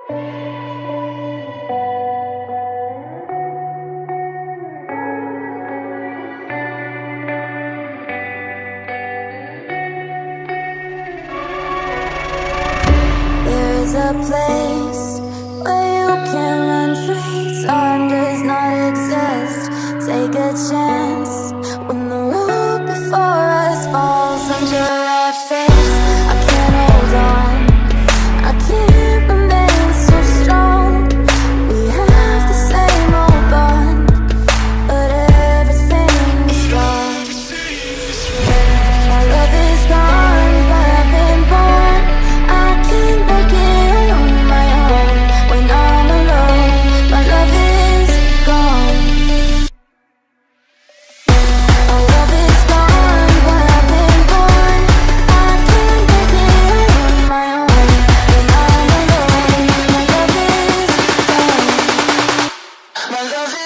There's a place where you can run free. Time does not exist. Take a chance when the road before us falls under our face. I can't hold on, I can't remain so strong. We have the same old bond, but everything's wrong. My love is gone, but I've been born. I can't make it on my own. When I'm alone, my love is gone. My love is gone, but I've been born. I can't make it on my own. When I'm alone, my love is gone. My love is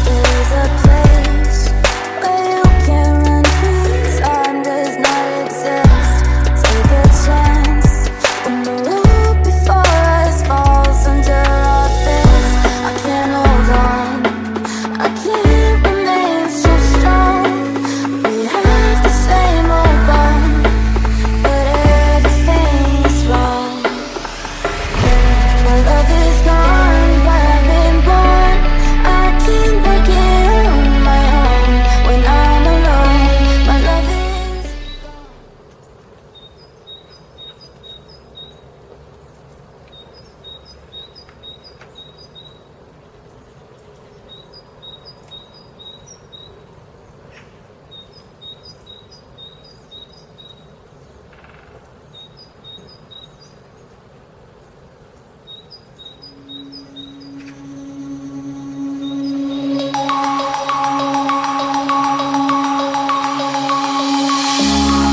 There's a place where you can run free. Time does not exist. Take a chance when the road before us falls under our face. I can't hold on, I can't remain so strong. We have the same old bond, but everything's wrong. My love is gone, but I've been born. I can't make it on my own. When I'm alone, my love is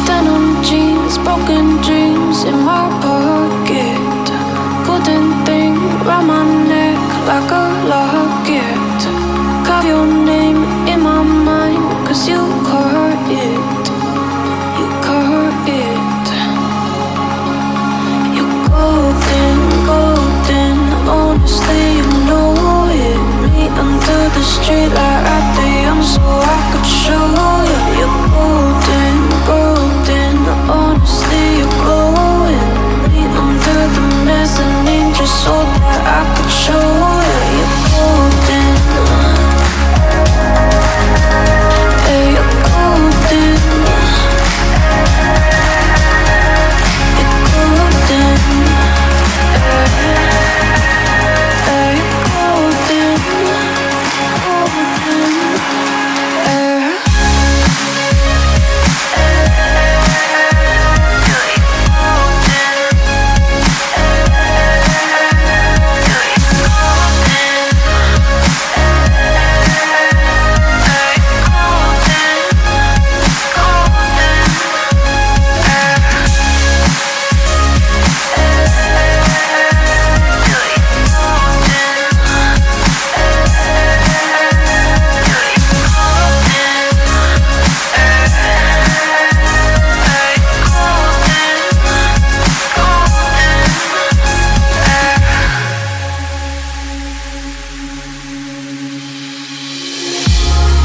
Denim jeans, broken dreams in my pocket. Golden thing round my neck like a locket. Carve your name in my mind, 'cause you caught it. You caught it. You're golden, golden. Honestly, you know it. Meet under the street light at the so I could show you. You're golden, golden. Honestly, you're glowing. Meet under the mezzanine just so that I could show you. You're golden. Yeah, you're golden. You're golden. Yeah, you're golden. Golden.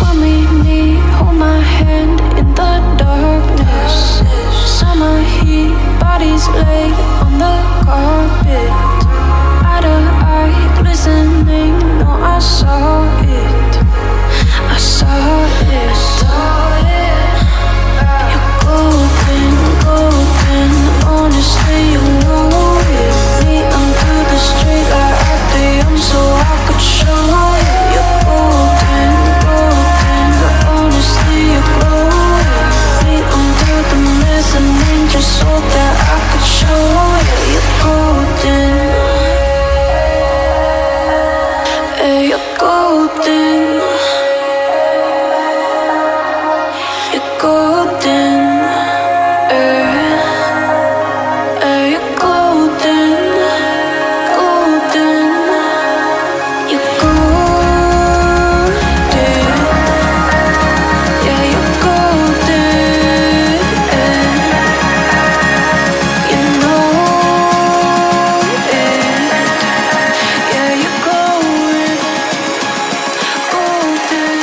When we meet, hold my hand in the darkness. Summer heat, bodies lay on the carpet. Eye to eye, glistening, no, I saw it. I saw it. You're golden, golden. Honestly, you know it. Meet under the street light at the so I could show you. You're golden, golden. Honestly, you're glowing. Meet under the mezzanine just so that I could show you. You're golden. you're golden. You're golden. You're golden. Golden. You're golden. Yeah, you're golden. You know it. Yeah, you're golden. Golden.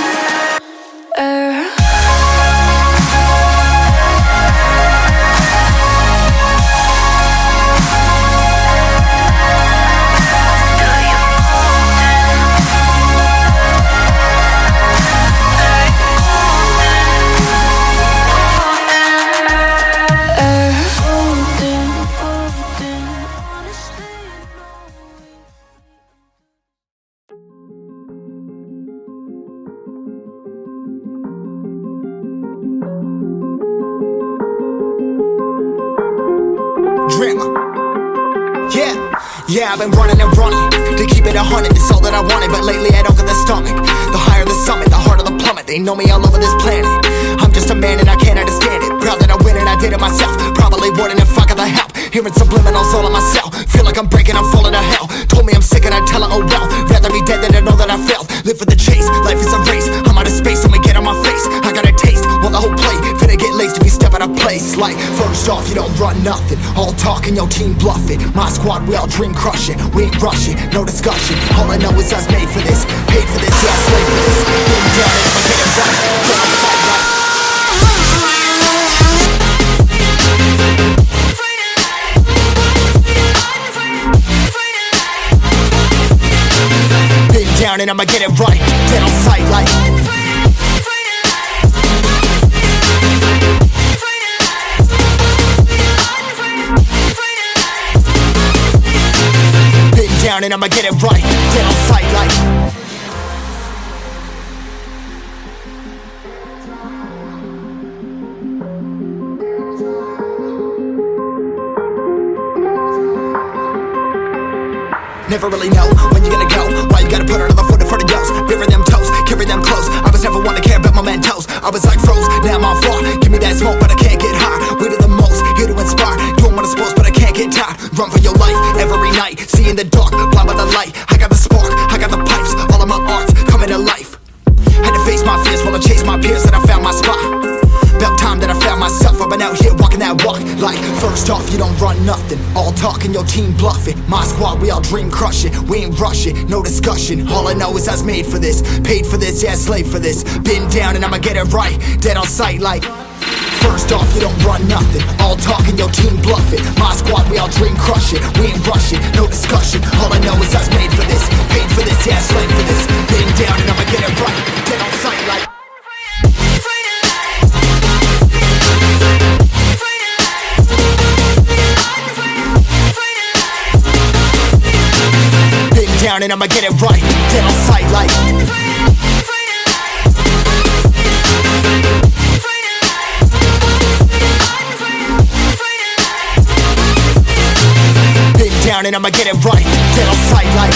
Drama. Yeah, I've been running and running to keep it 100, it's all that I wanted. But lately I don't get the stomach. The higher the summit, the harder the plummet. They know me all over this planet. I'm just a man and I can't understand it. Proud that I win and I did it myself. Probably wouldn't if I got the help. Hearing subliminals all on myself. Feel like I'm breaking, I'm falling to hell. Told me I'm sick and I tell her, oh well. Rather be dead than to know that I failed. Live for the chase, life is a race. I'm out of space, I'ma get on my face. I got a taste, want the whole plate. Finna get laced if you step out of place. Like, first off, you don't run nothing. All talking, your team bluffing. My squad, we all dream crushing. We ain't rushing, no discussion. All I know is I was made for this. Paid for this, yeah, slave for this. Been down and I'ma get it right. Get on sight right. Been down and I'ma get it right. Get on sight like. Down and I'ma get it right, dead on sight like. Never really know when you're gonna go. Why you gotta put another foot in front of yours? Bury them toes, carry them close. I was never one to care about my mentos. I was like froze, now I'm on floor. Give me that smoke but I can't get high. We do the most, here to inspire. Doing what I'm supposed but I can't get tired. Run for your life every night. See in the dark, blind by the light. I got the spark, I got the pipes. All of my arts coming to life. Had to face my fears while I chased my peers. That I found my spot. About time that I found myself. I've been out here walking that walk. Like, first off, you don't run nothing. All talking, your team bluffing. My squad, we all dream crushing. We ain't rushing, no discussion. All I know is I was made for this. Paid for this, yeah, slave for this. Been down and I'ma get it right. Dead on sight like. First off, you don't run nothing. All talking, your team bluffing. My squad, we all dream crushing. We ain't rushing, no discussion. All I know is I was made for this. Paid for this, yeah, slave for this. Been down and I'ma get it right. Dead on sight like. Been down and I'ma get it right. Dead on sight like. Been down and I'ma get it right. Dead on sight like.